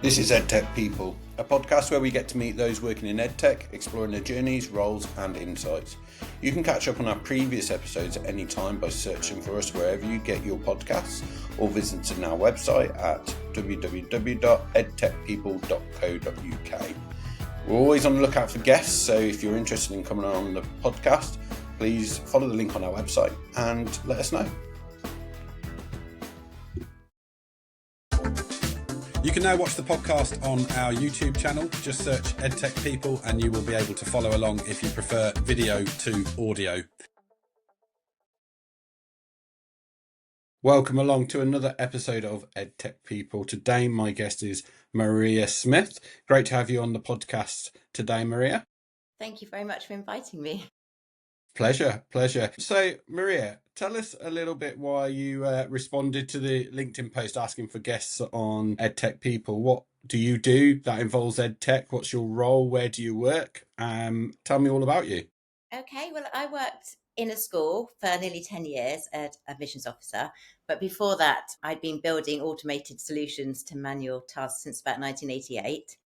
This is EdTech People, a podcast where we get to meet those working in EdTech, exploring their journeys, roles and insights. You can catch up on our previous episodes at any time by searching for us wherever you get your podcasts or visiting our website at www.edtechpeople.co.uk. We're always on the lookout for guests, so if you're interested in coming on the podcast, please follow the link on our website and let us know. You can now watch the podcast on our YouTube channel. Just search EdTech People and you will be able to follow along if you prefer video to audio. Welcome along to another episode of EdTech People. Today my guest is Maria Smith. Great to have you on the podcast today, Maria. Thank you very much for inviting me. Pleasure. So, Maria, tell us a little bit why you responded to the LinkedIn post asking for guests on EdTech People. What do you do that involves EdTech? What's your role? Where do you work? Tell me all about you. Okay, well, I worked in a school for nearly 10 years as a admissions officer. But before that, I'd been building automated solutions to manual tasks since about 1988.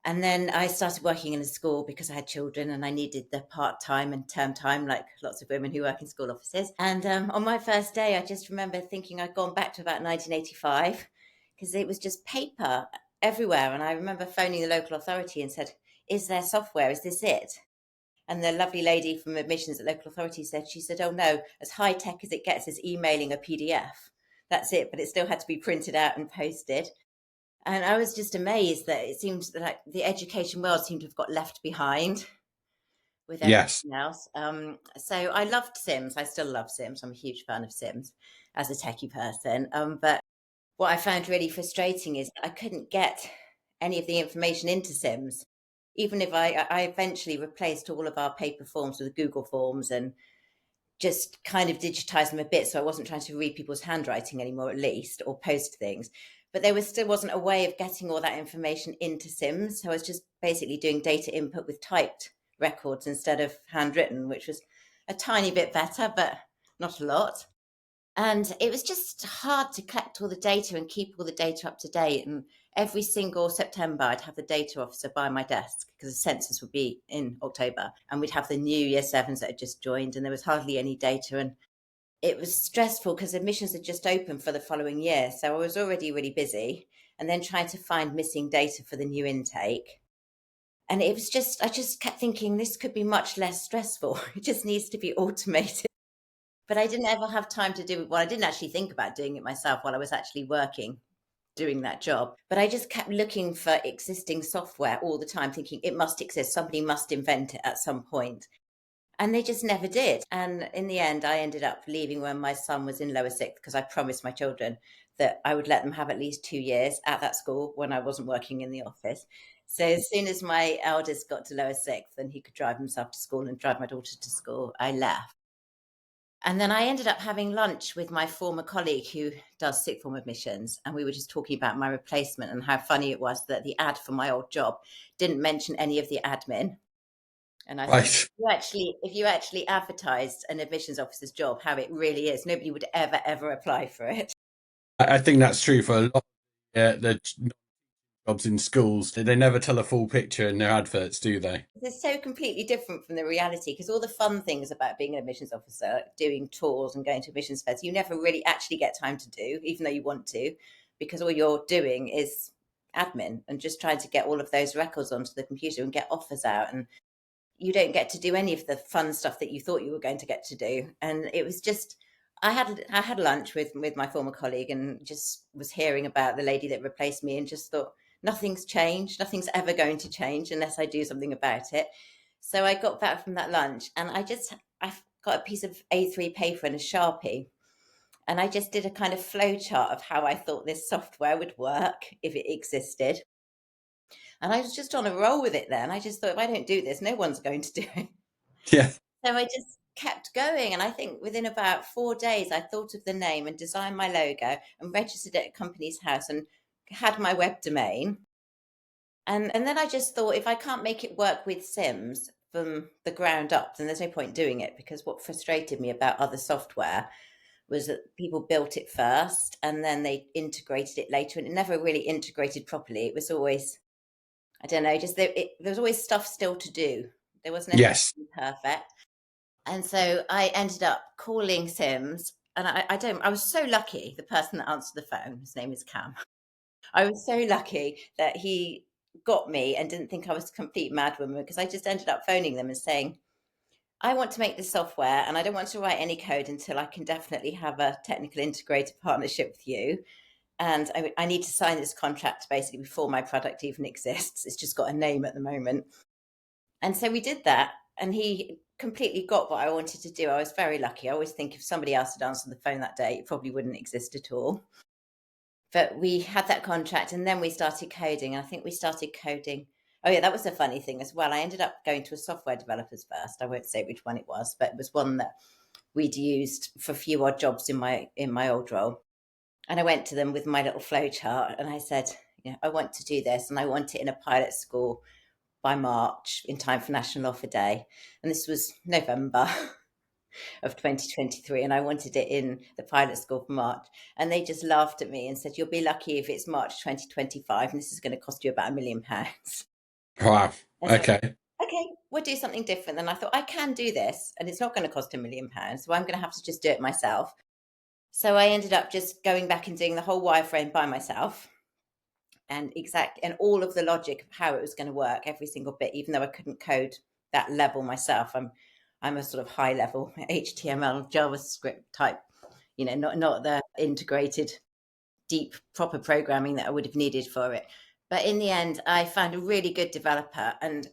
And then I started working in a school because I had children and I needed the part-time and term time, like lots of women who work in school offices. And on my first day, I just remember thinking I'd gone back to about 1985 because it was just paper everywhere. And I remember phoning the local authority and said, is there software? Is this it? And the lovely lady from admissions at local authority said, oh no, as high tech as it gets is emailing a PDF. That's it, but it still had to be printed out and posted. And I was just amazed that it seemed like the education world seemed to have got left behind with everything else. So I loved Sims. I still love Sims. I'm a huge fan of Sims as a techie person. But what I found really frustrating is I couldn't get any of the information into Sims. Even if I eventually replaced all of our paper forms with Google Forms and just kind of digitized them a bit so I wasn't trying to read people's handwriting anymore, at least, or post things. But there still wasn't a way of getting all that information into Sims. So I was just basically doing data input with typed records instead of handwritten, which was a tiny bit better, but not a lot. And it was just hard to collect all the data and keep all the data up to date. And every single September, I'd have the data officer by my desk because the census would be in October. And we'd have the new year sevens that had just joined and there was hardly any data. And it was stressful because admissions had just opened for the following year. So I was already really busy and then trying to find missing data for the new intake. And it was just, I just kept thinking this could be much less stressful. It just needs to be automated. But I didn't ever have time to do it. Well, I didn't actually think about doing it myself while I was actually working, doing that job. But I just kept looking for existing software all the time, thinking it must exist. Somebody must invent it at some point. And they just never did. And in the end, I ended up leaving when my son was in lower sixth because I promised my children that I would let them have at least 2 years at that school when I wasn't working in the office. So as soon as my eldest got to lower sixth and he could drive himself to school and drive my daughter to school, I left. And then I ended up having lunch with my former colleague who does sixth form admissions. And we were just talking about my replacement and how funny it was that the ad for my old job didn't mention any of the admin. And I think if you actually advertised an admissions officer's job, how it really is, nobody would ever apply for it. I think that's true for a lot of the jobs in schools. They never tell a full picture in their adverts, do they? It's so completely different from the reality because all the fun things about being an admissions officer, doing tours and going to admissions fairs, you never really actually get time to do, even though you want to, because all you're doing is admin and just trying to get all of those records onto the computer and get offers out. And you don't get to do any of the fun stuff that you thought you were going to get to do. And it was just, I had lunch with my former colleague and just was hearing about the lady that replaced me and just thought, nothing's changed. Nothing's ever going to change unless I do something about it. So I got back from that lunch and I got a piece of A3 paper and a Sharpie. And I just did a kind of flow chart of how I thought this software would work if it existed. And I was just on a roll with it then. I just thought, if I don't do this, no one's going to do it. Yeah. So I just kept going. And I think within about 4 days, I thought of the name and designed my logo and registered it at Company's House and had my web domain. And then I just thought, if I can't make it work with Sims from the ground up, then there's no point doing it because what frustrated me about other software was that people built it first and then they integrated it later, and it never really integrated properly. It was always, I don't know, just there was always stuff still to do. There wasn't Yes. anything perfect. And so I ended up calling Sims, and I was so lucky. The person that answered the phone, his name is Cam. I was so lucky that he got me and didn't think I was a complete madwoman, because I just ended up phoning them and saying, I want to make this software and I don't want to write any code until I can definitely have a technical integrated partnership with you. And I need to sign this contract basically before my product even exists. It's just got a name at the moment. And so we did that, and he completely got what I wanted to do. I was very lucky. I always think if somebody else had answered the phone that day, it probably wouldn't exist at all. But we had that contract, and then we started coding. And I think we started coding. Oh yeah, that was a funny thing as well. I ended up going to a software developers first. I won't say which one it was, but it was one that we'd used for a few odd jobs in my old role. And I went to them with my little flow chart, and I said, I want to do this, and I want it in a pilot school by March in time for National Offer Day. And this was November of 2023, and I wanted it in the pilot school for March. And they just laughed at me and said, you'll be lucky if it's March 2025, and this is going to cost you about £1 million. Wow. Okay. Okay, we'll do something different. And I thought, I can do this, and it's not going to cost £1 million, so I'm going to have to just do it myself. So I ended up just going back and doing the whole wireframe by myself, and all of the logic of how it was going to work, every single bit, even though I couldn't code that level myself. I'm a sort of high level HTML JavaScript type, not the integrated deep proper programming that I would have needed for it. But in the end, I found a really good developer, and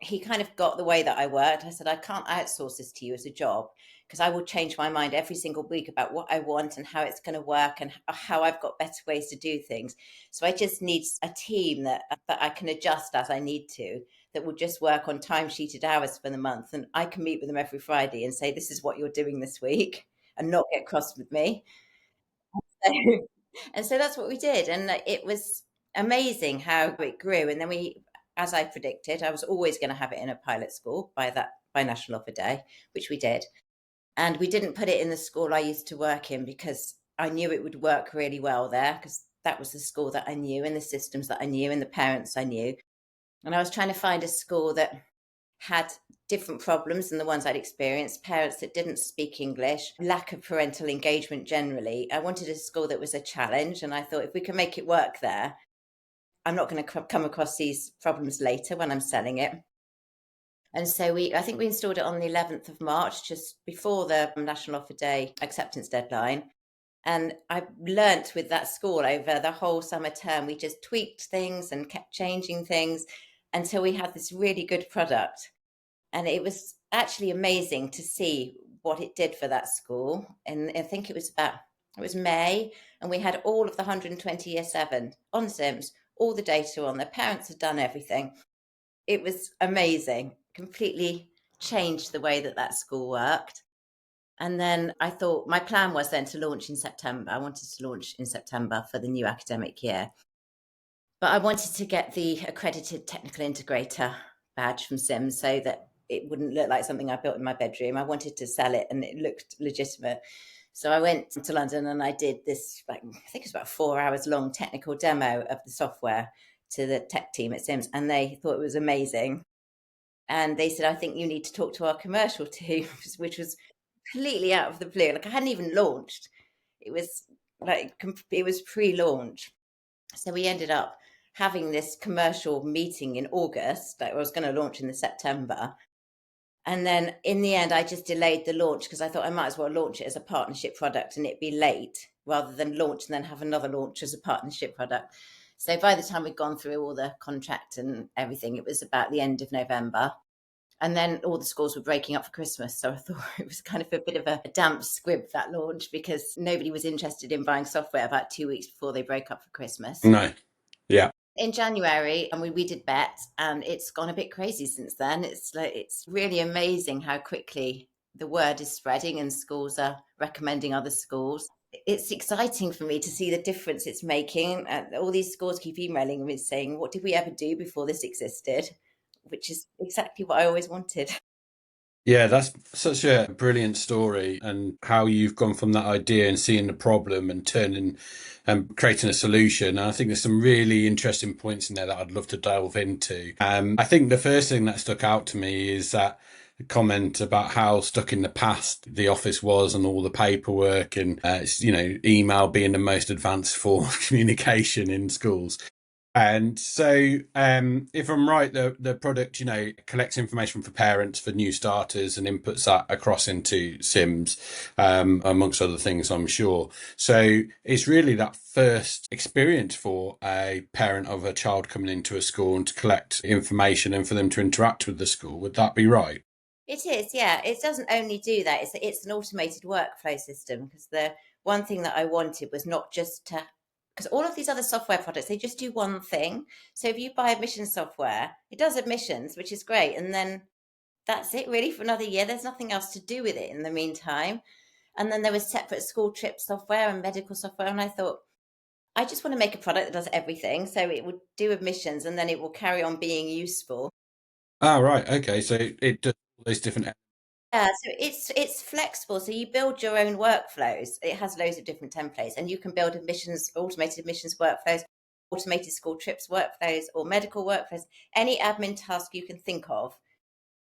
he kind of got the way that I worked. I said, I can't outsource this to you as a job, because I will change my mind every single week about what I want and how it's going to work and how I've got better ways to do things. So I just need a team that I can adjust as I need to, that will just work on time-sheeted hours for the month. And I can meet with them every Friday and say, this is what you're doing this week, and not get cross with me. And so that's what we did. And it was amazing how it grew. And then as I predicted, I was always going to have it in a pilot school by National Offer Day, which we did. And we didn't put it in the school I used to work in, because I knew it would work really well there, because that was the school that I knew and the systems that I knew and the parents I knew. And I was trying to find a school that had different problems than the ones I'd experienced, parents that didn't speak English, lack of parental engagement generally. I wanted a school that was a challenge, and I thought, if we can make it work there, I'm not going to come across these problems later when I'm selling it. And so I think we installed it on the 11th of March, just before the National Offer Day acceptance deadline. And I learnt with that school over the whole summer term. We just tweaked things and kept changing things until we had this really good product. And it was actually amazing to see what it did for that school. And I think it was May, and we had all of the 120 Year 7 on Sims, all the data on. Their parents had done everything. It was amazing, completely changed the way that school worked. And then I thought, my plan was then to launch in September. I wanted to launch in September for the new academic year. But I wanted to get the accredited technical integrator badge from Sims so that it wouldn't look like something I built in my bedroom. I wanted to sell it and it looked legitimate. So I went to London and I did this, I think it was about 4 hours long technical demo of the software to the tech team at Sims, and they thought it was amazing. And they said, I think you need to talk to our commercial team, which was completely out of the blue. Like, I hadn't even launched. It was pre-launch. So we ended up having this commercial meeting in August that I was going to launch in September. And then in the end, I just delayed the launch because I thought I might as well launch it as a partnership product and it'd be late, rather than launch and then have another launch as a partnership product. So by the time we'd gone through all the contract and everything, it was about the end of November. And then all the schools were breaking up for Christmas. So I thought it was kind of a bit of a damp squib, that launch, because nobody was interested in buying software about 2 weeks before they broke up for Christmas. No. Yeah. In January, and we did bets, and it's gone a bit crazy since then. It's really amazing how quickly the word is spreading and schools are recommending other schools. It's exciting for me to see the difference it's making. All these schools keep emailing me saying, what did we ever do before this existed? Which is exactly what I always wanted. Yeah, that's such a brilliant story, and how you've gone from that idea and seeing the problem and turning and creating a solution. And I think there's some really interesting points in there that I'd love to delve into. I think the first thing that stuck out to me is that comment about how stuck in the past the office was and all the paperwork, and email being the most advanced form of communication in schools. And so, if I'm right, the product, collects information for parents for new starters and inputs that across into Sims, amongst other things, I'm sure. So it's really that first experience for a parent of a child coming into a school and to collect information and for them to interact with the school. Would that be right? It is, yeah. It doesn't only do that, it's an automated workflow system, because the one thing that I wanted was not just to, because all of these other software products, they just do one thing. So if you buy admissions software, it does admissions, which is great. And then that's it really for another year. There's nothing else to do with it in the meantime. And then there was separate school trip software and medical software. And I thought, I just want to make a product that does everything. So it would do admissions and then it will carry on being useful. Ah, right. Okay. So it does all those different. Yeah, so it's flexible. So you build your own workflows. It has loads of different templates, and you can build automated admissions workflows, automated school trips workflows, or medical workflows. Any admin task you can think of,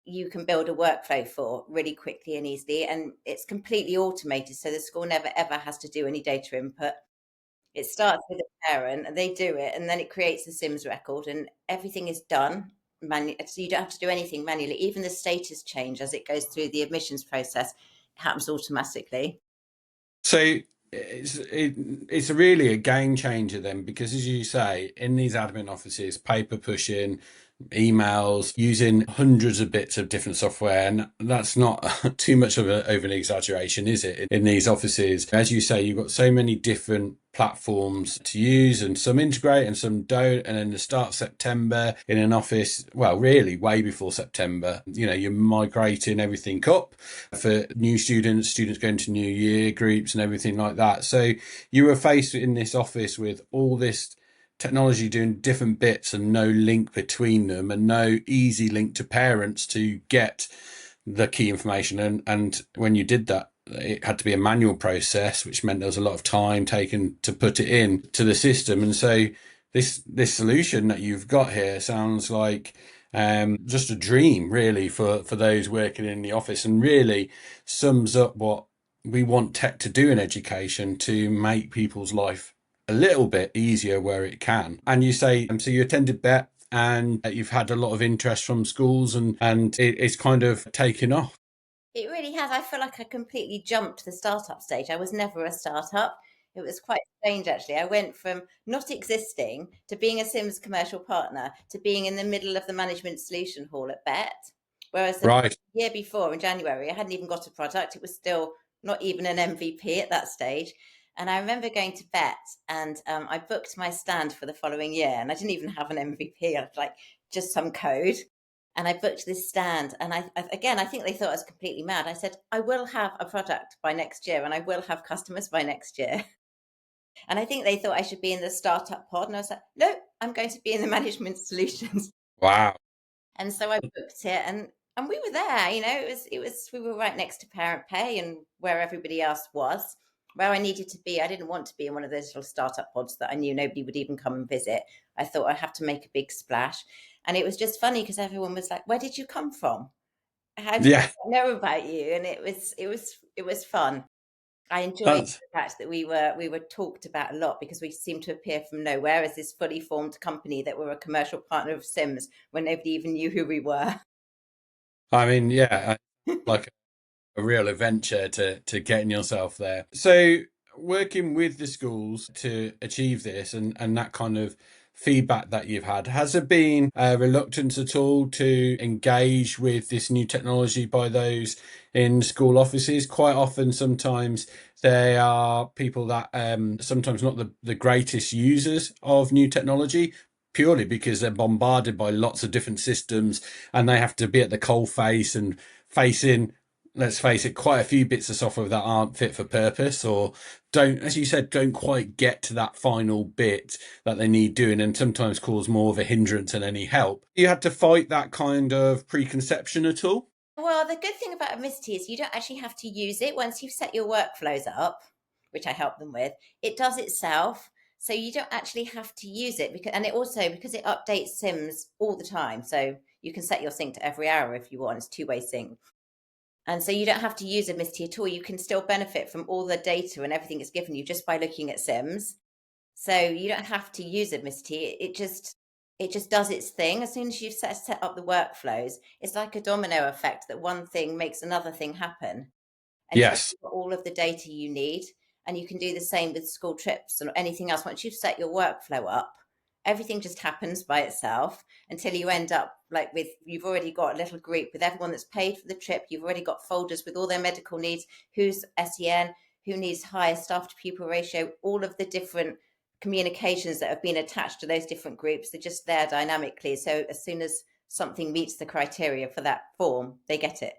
you can build a workflow for really quickly and easily. And it's completely automated, so the school never ever has to do any data input. It starts with a parent, and they do it, and then it creates a Sims record, and everything is done manually. So you don't have to do anything manually. Even the status change as it goes through the admissions process happens automatically. So it's really a game changer then, because as you say, in these admin offices, paper pushing, emails, using hundreds of bits of different software, and that's not too much of an exaggeration, is it? In these offices, as you say, you've got so many different platforms to use, and some integrate and some don't. And then the start of September in an office, well, really way before September, you're migrating everything up for new students going to new year groups and everything like that. So you were faced in this office with all this technology doing different bits and no link between them, and no easy link to parents to get the key information. And when you did that, it had to be a manual process, which meant there was a lot of time taken to put it in to the system. And so this solution that you've got here sounds like just a dream, really, for those working in the office, and really sums up what we want tech to do in education, to make people's life a little bit easier where it can. And you say, so you attended BET, and you've had a lot of interest from schools, and it's kind of taken off. It really has. I feel like I completely jumped the startup stage. I was never a startup. It was quite strange, actually. I went from not existing to being a Sims commercial partner to being in the middle of the management solution hall at BET. Whereas the Right. year before, in January, I hadn't even got a product. It was still not even an MVP at that stage. And I remember going to BET, and I booked my stand for the following year. And I didn't even have an MVP. I had like just some code. And I booked this stand, and I think they thought I was completely mad. I said, I will have a product by next year, and I will have customers by next year. And I think they thought I should be in the startup pod, and I was like, no, I'm going to be in the management solutions. Wow. And so I booked it, and we were there. We were right next to Parent Pay and where everybody else was. Where I needed to be, I didn't want to be in one of those little startup pods that I knew nobody would even come and visit. I thought I'd have to make a big splash. And it was just funny because everyone was like, where did you come from? How did I know about you? And it was fun. I enjoyed the fact that we were talked about a lot, because we seemed to appear from nowhere as this fully formed company that were a commercial partner of Sims when nobody even knew who we were. I mean, yeah, like a real adventure to getting yourself there. So working with the schools to achieve this, and that kind of feedback that you've had, has there been a reluctance at all to engage with this new technology by those in school offices? Quite often, sometimes they are people that sometimes not the greatest users of new technology, purely because they're bombarded by lots of different systems, and they have to be at the coal face and facing, let's face it, quite a few bits of software that aren't fit for purpose, or don't, as you said, don't quite get to that final bit that they need doing, and sometimes cause more of a hindrance than any help. You had to fight that kind of preconception at all? Well, the good thing about Admicity is you don't actually have to use it. Once you've set your workflows up, which I help them with, it does itself. So you don't actually have to use it and it also, because it updates Sims all the time. So you can set your sync to every hour if you want. It's two-way sync. And so you don't have to use Admicity at all. You can still benefit from all the data and everything it's given you just by looking at Sims. So you don't have to use Admicity. It just does its thing. As soon as you've set up the workflows, it's like a domino effect that one thing makes another thing happen. And Yes. you've got all of the data you need. And you can do the same with school trips and anything else. Once you've set your workflow up, everything just happens by itself until you end up like you've already got a little group with everyone that's paid for the trip. You've already got folders with all their medical needs, who's SEN, who needs higher staff to pupil ratio, all of the different communications that have been attached to those different groups. They're just there dynamically. So as soon as something meets the criteria for that form, they get it.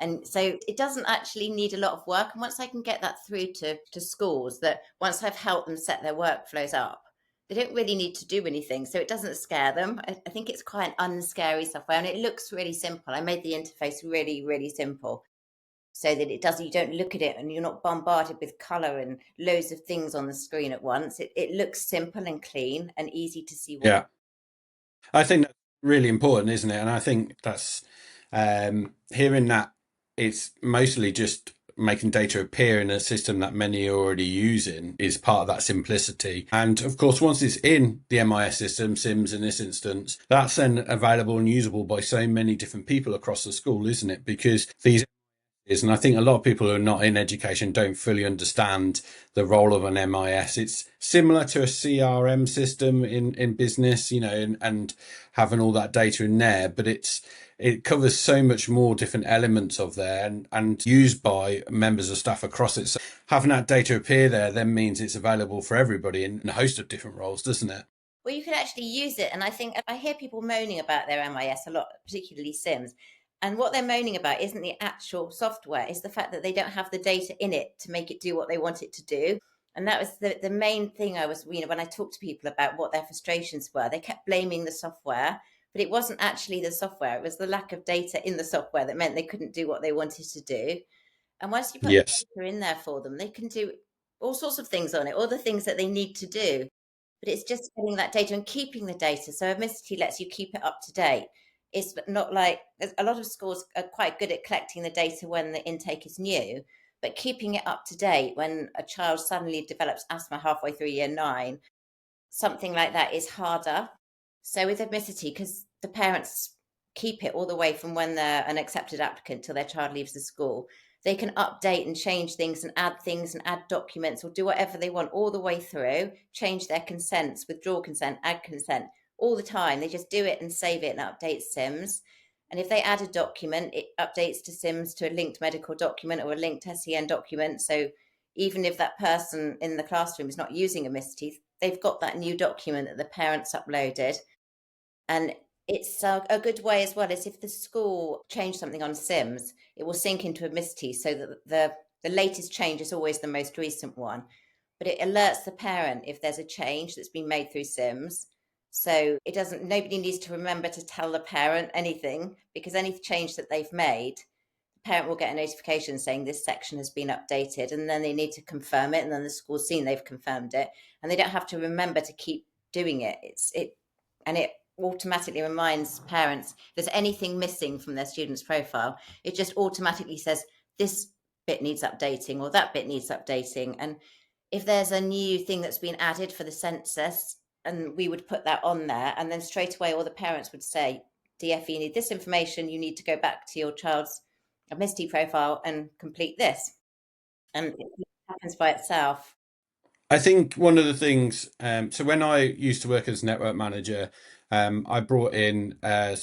And so it doesn't actually need a lot of work. And once I can get that through to schools, that once I've helped them set their workflows up, they don't really need to do anything. So it doesn't scare them. I think it's quite an unscary software and it looks really simple. I made the interface really, really simple so that you don't look at it and you're not bombarded with color and loads of things on the screen at once. It looks simple and clean and easy to see. Yeah. I think that's really important, isn't it? And I think that's hearing that it's mostly just making data appear in a system that many are already using is part of that simplicity. And of course, once it's in the MIS system, Sims in this instance, that's then available and usable by so many different people across the school, isn't it? Because these and I think a lot of people who are not in education don't fully understand the role of an MIS. It's similar to a CRM system in business, and having all that data in there, but it covers so much more different elements of there and used by members of staff across it. So having that data appear there then means it's available for everybody in a host of different roles, doesn't it? Well, you can actually use it. And I think I hear people moaning about their MIS a lot, particularly Sims. And what they're moaning about isn't the actual software, it's the fact that they don't have the data in it to make it do what they want it to do. And that was the main thing I was, when I talked to people about what their frustrations were, they kept blaming the software, but it wasn't actually the software. It was the lack of data in the software that meant they couldn't do what they wanted to do. And once you put Yes. data in there for them, they can do all sorts of things on it, all the things that they need to do. But it's just getting that data and keeping the data. So Admicity lets you keep it up to date. It's not like a lot of schools are quite good at collecting the data when the intake is new, but keeping it up to date when a child suddenly develops asthma halfway through year 9, something like that is harder. So with Admicity, because the parents keep it all the way from when they're an accepted applicant till their child leaves the school, they can update and change things and add documents or do whatever they want all the way through, change their consents, withdraw consent, add consent, all the time. They just do it and save it and update Sims. And if they add a document, it updates to Sims to a linked medical document or a linked SEN document. So even if that person in the classroom is not using Admicity, they've got that new document that the parents uploaded. And it's a good way as well as if the school changed something on Sims, it will sync into Admicity so that the latest change is always the most recent one. But it alerts the parent if there's a change that's been made through Sims. So nobody needs to remember to tell the parent anything, because any change that they've made, the parent will get a notification saying this section has been updated, and then they need to confirm it, and then the school's seen they've confirmed it, and they don't have to remember to keep doing it. It automatically reminds parents if there's anything missing from their student's profile. It just automatically says this bit needs updating or that bit needs updating. And if there's a new thing that's been added for the census, and we would put that on there, and then straight away all the parents would say, DF, you need this information, you need to go back to your child's Admicity profile and complete this. And it happens by itself. I think one of the things, so when I used to work as network manager, I brought in a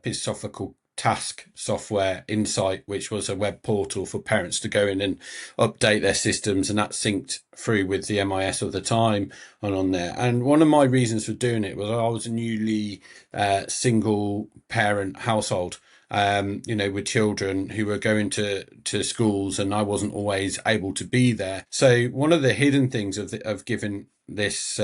piece of software called Task Software Insight, which was a web portal for parents to go in and update their systems, and that synced through with the MIS all the time and on there. And one of my reasons for doing it was I was a newly single parent household, with children who were going to schools, and I wasn't always able to be there. So one of the hidden things of giving this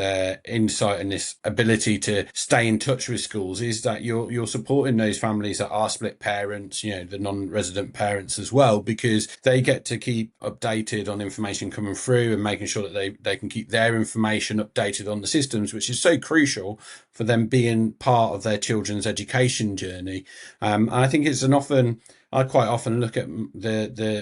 insight and this ability to stay in touch with schools is that you're supporting those families that are split parents, the non-resident parents as well, because they get to keep updated on information coming through and making sure that they can keep their information updated on the systems, which is so crucial for them being part of their children's education journey. And I think I quite often look at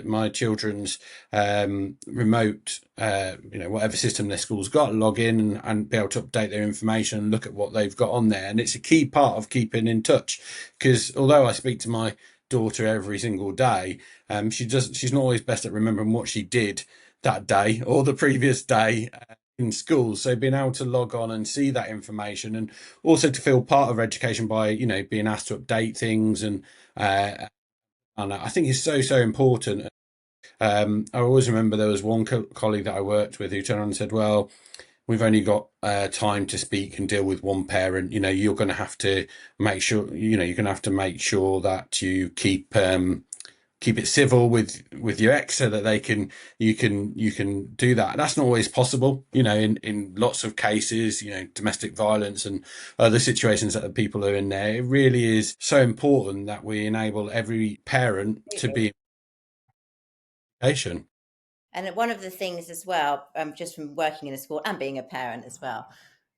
my children's remote, whatever system their school's got, log in and be able to update their information and look at what they've got on there. And it's a key part of keeping in touch, because although I speak to my daughter every single day, she's not always best at remembering what she did that day or the previous day in school. So being able to log on and see that information, and also to feel part of education by being asked to update things, and I think it's so important. I always remember there was one colleague that I worked with who turned around and said, well, we've only got time to speak and deal with one parent. You're going to have to make sure you're going to have to make sure that you keep it civil with your ex, so that you can do that. That's not always possible, in lots of cases, domestic violence and other situations that the people are in there. It really is so important that we enable every parent to be in education. And one of the things as well, just from working in a school and being a parent as well,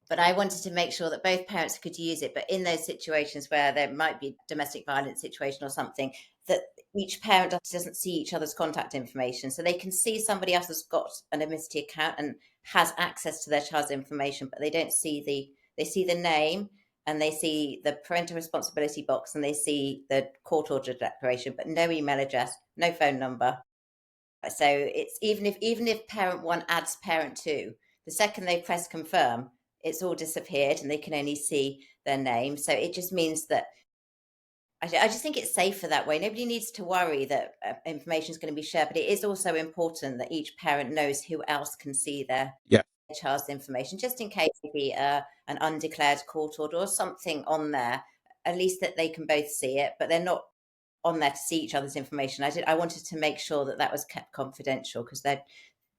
but I wanted to make sure that both parents could use it, but in those situations where there might be domestic violence situation or something, that each parent doesn't see each other's contact information. So they can see somebody else has got an Admicity account and has access to their child's information, but they don't see they see the name, and they see the parental responsibility box, and they see the court order declaration, but no email address, no phone number. So it's even if parent one adds parent two, the second they press confirm, it's all disappeared and they can only see their name. So it just means that I just think it's safer that way. Nobody needs to worry that information is going to be shared, but it is also important that each parent knows who else can see their child's information, just in case maybe an undeclared court order or something on there, at least that they can both see it, but they're not on there to see each other's information. I wanted to make sure that was kept confidential, because they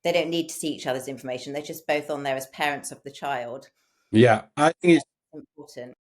don't need to see each other's information. They're just both on there as parents of the child. Yeah, I think it's important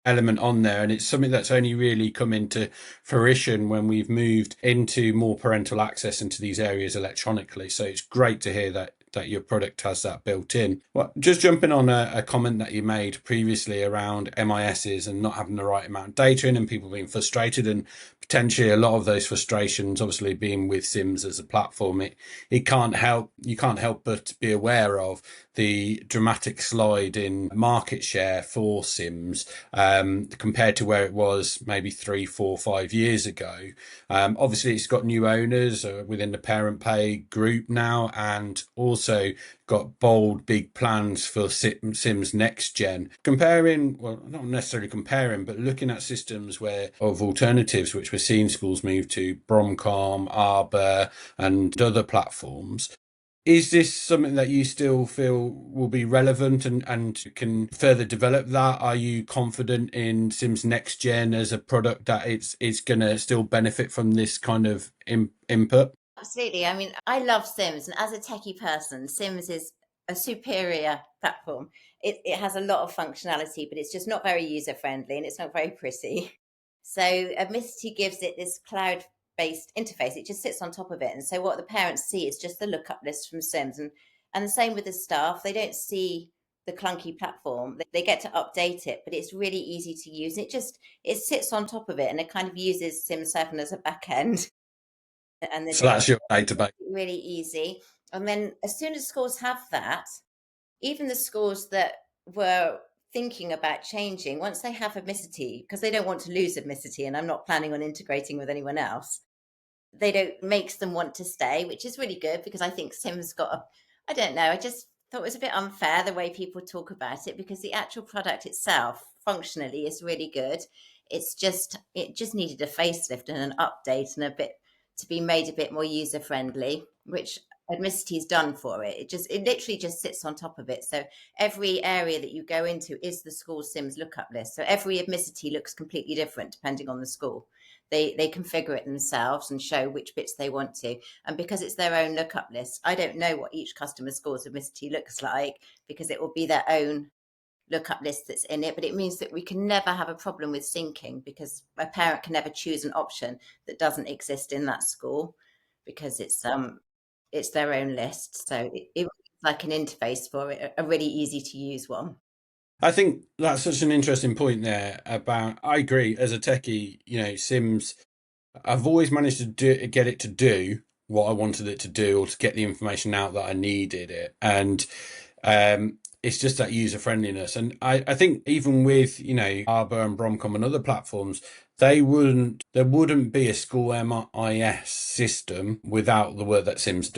element on there, and it's something that's only really come into fruition when we've moved into more parental access into these areas electronically. So it's great to hear that your product has that built in. Well, just jumping on a comment that you made previously around MISs and not having the right amount of data in, and people being frustrated, and potentially a lot of those frustrations obviously being with Sims as a platform, you can't help but be aware of the dramatic slide in market share for Sims compared to where it was maybe 3, 4, 5 years ago. Obviously it's got new owners within the Parent Pay group now, and also got bold big plans for Sims next gen. Comparing, well, not necessarily comparing, but looking at systems of alternatives which we're seeing schools move to, Bromcom, Arbor and other platforms. Is this something that you still feel will be relevant and can further develop that? Are you confident in Sims Next Gen as a product that it's going to still benefit from this kind of input? Absolutely. I mean, I love Sims, and as a techie person, Sims is a superior platform. It has a lot of functionality, but it's just not very user friendly, and it's not very pretty. So Admicity gives it this cloud-based interface. It just sits on top of it, and so what the parents see is just the lookup list from Sims, and the same with the staff. They don't see the clunky platform. They get to update it, but it's really easy to use. It sits on top of it, and it kind of uses Sims 7 as a back end. And so that's your database. Really easy. And then as soon as schools have that, even the schools that were thinking about changing, once they have Admicity, because they don't want to lose Admicity, and I'm not planning on integrating with anyone else, makes them want to stay, which is really good, because I think Sims I don't know, I just thought it was a bit unfair the way people talk about it, because the actual product itself functionally is really good. It just needed a facelift and an update and to be made a bit more user friendly, which Admicity is done for it. It literally just sits on top of it. So every area that you go into is the school SIMS lookup list. So every Admicity looks completely different depending on the school. They configure it themselves and show which bits they want to. And because it's their own lookup list, I don't know what each customer school's Admicity looks like, because it will be their own lookup list that's in it. But it means that we can never have a problem with syncing, because a parent can never choose an option that doesn't exist in that school, because it's their own list. So it's like an interface for it, a really easy to use one. I think that's such an interesting point there about, I agree, as a techie, Sims, I've always managed to get it to do what I wanted it to do, or to get the information out that I needed it. And it's just that user friendliness. And I think even with, Arbor and Bromcom and other platforms, there wouldn't be a school MIS system without the work that Sims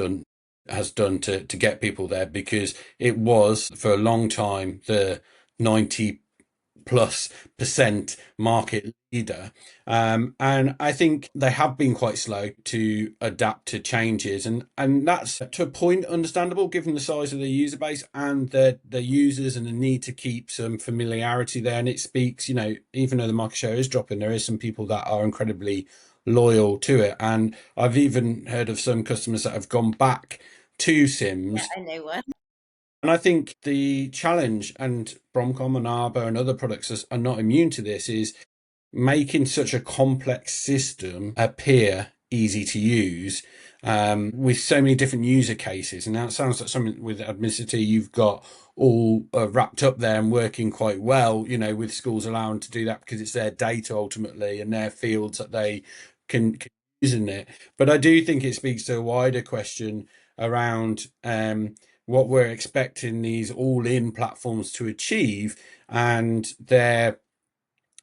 has done to get people there, because it was for a long time the 90+% market leader. And I think they have been quite slow to adapt to changes, and that's to a point understandable given the size of the user base and their users, and the need to keep some familiarity there. And it speaks, even though the market share is dropping, there is some people that are incredibly loyal to it. And I've even heard of some customers that have gone back to Sims. Yeah, I know one. And I think the challenge, and Bromcom and Arbor and other products are not immune to this, is making such a complex system appear easy to use, with so many different user cases. And now it sounds like something with Admicity you've got all wrapped up there and working quite well, with schools allowing to do that because it's their data ultimately and their fields that they can use in it. But I do think it speaks to a wider question around what we're expecting these all-in platforms to achieve, and their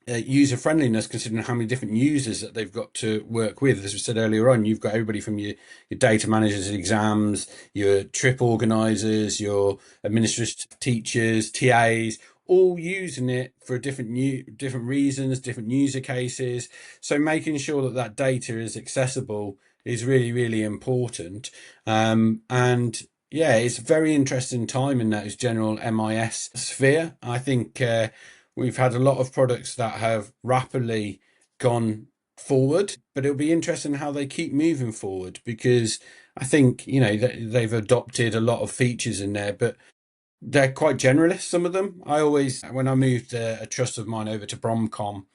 user friendliness, considering how many different users that they've got to work with. As we said earlier on, you've got everybody from your data managers, exams, your trip organizers, your administrative teachers, TAs, all using it for different reasons, different user cases. So making sure that data is accessible is really, really important. And yeah, it's a very interesting time in that general MIS sphere. I think we've had a lot of products that have rapidly gone forward, but it'll be interesting how they keep moving forward, because I think, they've adopted a lot of features in there, but they're quite generalist, some of them. When I moved a trust of mine over to Bromcom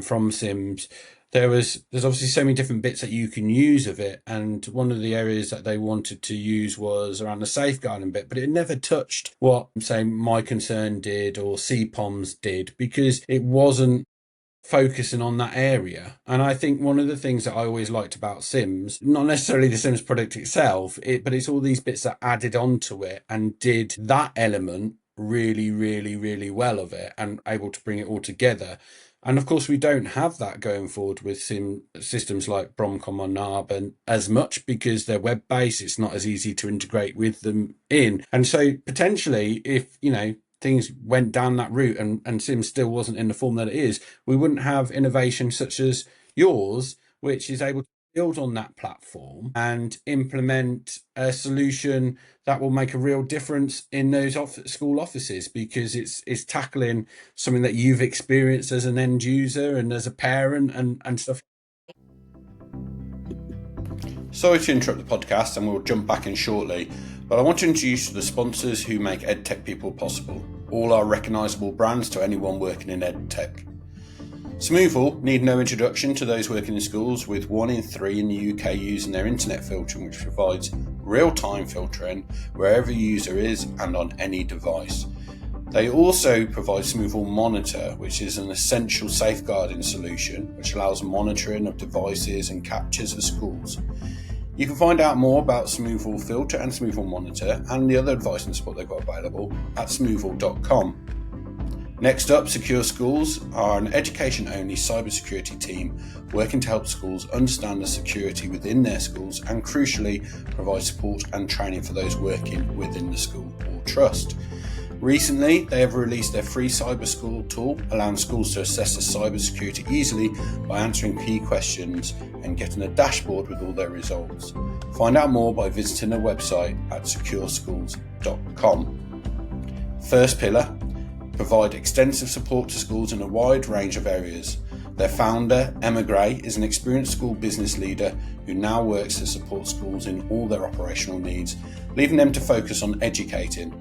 from Sims, there's obviously so many different bits that you can use of it, and one of the areas that they wanted to use was around the safeguarding bit, but it never touched what, say, My Concern did or CPOMs did, because it wasn't focusing on that area. And I think one of the things that I always liked about Sims, not necessarily the Sims product itself, but it's all these bits that added onto it and did that element really, really, really well of it, and able to bring it all together. And of course, we don't have that going forward with systems like Bromcom or Arbor as much, because they're web-based. It's not as easy to integrate with them in. And so potentially, if, things went down that route and Sims still wasn't in the form that it is, we wouldn't have innovation such as yours, which is able to build on that platform and implement a solution that will make a real difference in those school offices, because it's tackling something that you've experienced as an end user and as a parent and stuff. Sorry to interrupt the podcast, and we'll jump back in shortly, but I want to introduce the sponsors who make EdTech People possible. All are recognisable brands to anyone working in EdTech. Smoothall need no introduction to those working in schools, with 1 in 3 in the UK using their internet filtering, which provides real-time filtering wherever a user is and on any device. They also provide Smoothall Monitor, which is an essential safeguarding solution which allows monitoring of devices and captures of schools. You can find out more about Smoothall Filter and Smoothall Monitor and the other advice and support they've got available at smoothall.com. Next up, Secure Schools are an education-only cybersecurity team working to help schools understand the security within their schools, and crucially provide support and training for those working within the school or trust. Recently, they have released their free cyber school tool, allowing schools to assess their cybersecurity easily by answering key questions and getting a dashboard with all their results. Find out more by visiting their website at secureschools.com. First Pillar provide extensive support to schools in a wide range of areas. Their founder, Emma Gray, is an experienced school business leader who now works to support schools in all their operational needs, leaving them to focus on educating.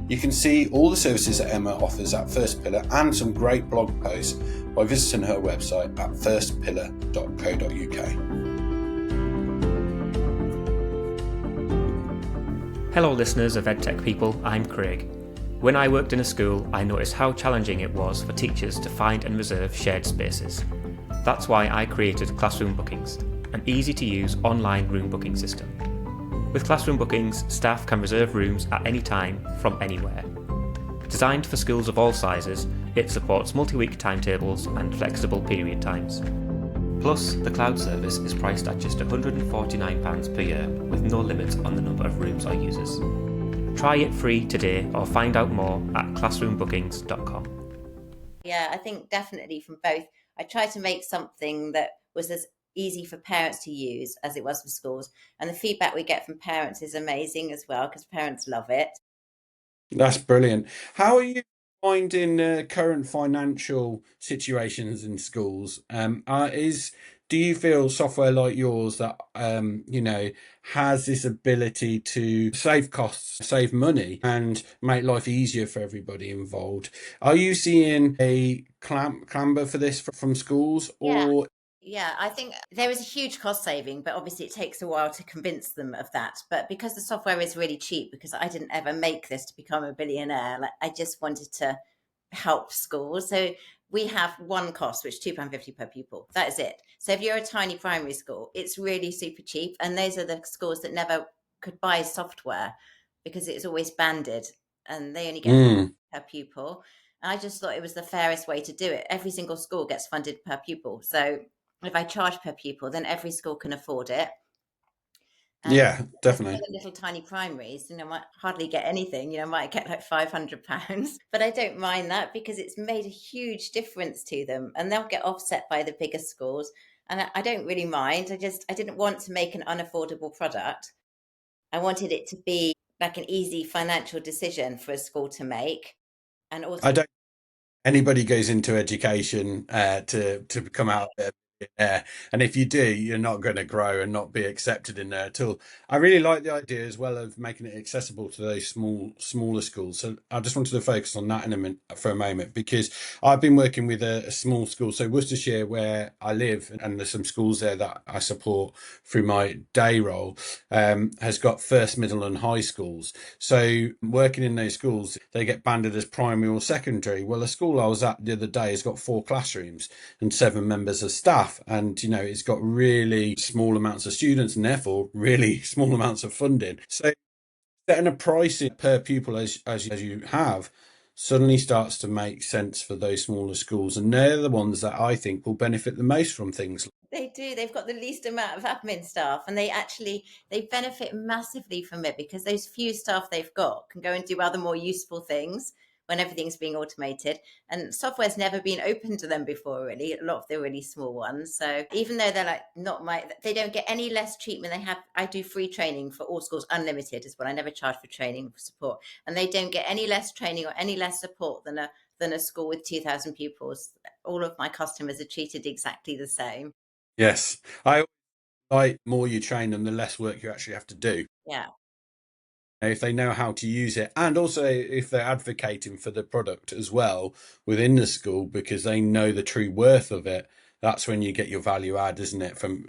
You can see all the services that Emma offers at First Pillar and some great blog posts by visiting her website at firstpillar.co.uk. Hello listeners of EdTech People, I'm Craig. When I worked in a school, I noticed how challenging it was for teachers to find and reserve shared spaces. That's why I created Classroom Bookings, an easy-to-use online room booking system. With Classroom Bookings, staff can reserve rooms at any time from anywhere. Designed for schools of all sizes, it supports multi-week timetables and flexible period times. Plus, the cloud service is priced at just £149 per year with no limit on the number of rooms or users. Try it free today or find out more at classroombookings.com. Yeah, I think definitely from both. I tried to make something that was as easy for parents to use as it was for schools. And the feedback we get from parents is amazing as well, because parents love it. That's brilliant. How are you finding current financial situations in schools? Do you feel software like yours that has this ability to save costs, save money, and make life easier for everybody involved? Are you seeing a clamber for this from schools, or? Yeah, I think there is a huge cost saving, but obviously it takes a while to convince them of that. But because the software is really cheap, because I didn't ever make this to become a billionaire, like I just wanted to help schools. So we have one cost, which is £2.50 per pupil. That is it. So if you're a tiny primary school, it's really super cheap. And those are the schools that never could buy software because it's always banded and they only get per pupil. And I just thought it was the fairest way to do it. Every single school gets funded per pupil. So if I charge per pupil, then every school can afford it. And yeah, definitely. the little tiny primaries, might hardly get anything, might get like £500, but I don't mind that because it's made a huge difference to them and they'll get offset by the bigger schools. And I don't really mind. I didn't want to make an unaffordable product. I wanted it to be like an easy financial decision for a school to make. And also, I don't. Anybody goes into education to come out there, and if you do, you're not going to grow and not be accepted in there at all. I really like the idea as well of making it accessible to those smaller schools. So I just wanted to focus on that for a moment, because I've been working with a small school. So Worcestershire, where I live, and there's some schools there that I support through my day role, has got first, middle, and high schools. So working in those schools, they get banded as primary or secondary. Well, a school I was at the other day has got 4 classrooms and 7 members of staff, and it's got really small amounts of students and therefore really small amounts of funding. So setting a price per pupil as you have suddenly starts to make sense for those smaller schools, and they're the ones that I think will benefit the most from things. They do. They've got the least amount of admin staff, and they benefit massively from it because those few staff they've got can go and do other more useful things when everything's being automated. And software's never been open to them before, really. A lot of the really small ones. So even though they're like they don't get any less treatment. I do free training for all schools, unlimited as well. I never charge for training for support, and they don't get any less training or any less support than a school with 2,000 pupils. All of my customers are treated exactly the same. Yes, I like more you train them, the less work you actually have to do. Yeah. If they know how to use it, and also if they're advocating for the product as well within the school because they know the true worth of it, that's when you get your value add, isn't it? And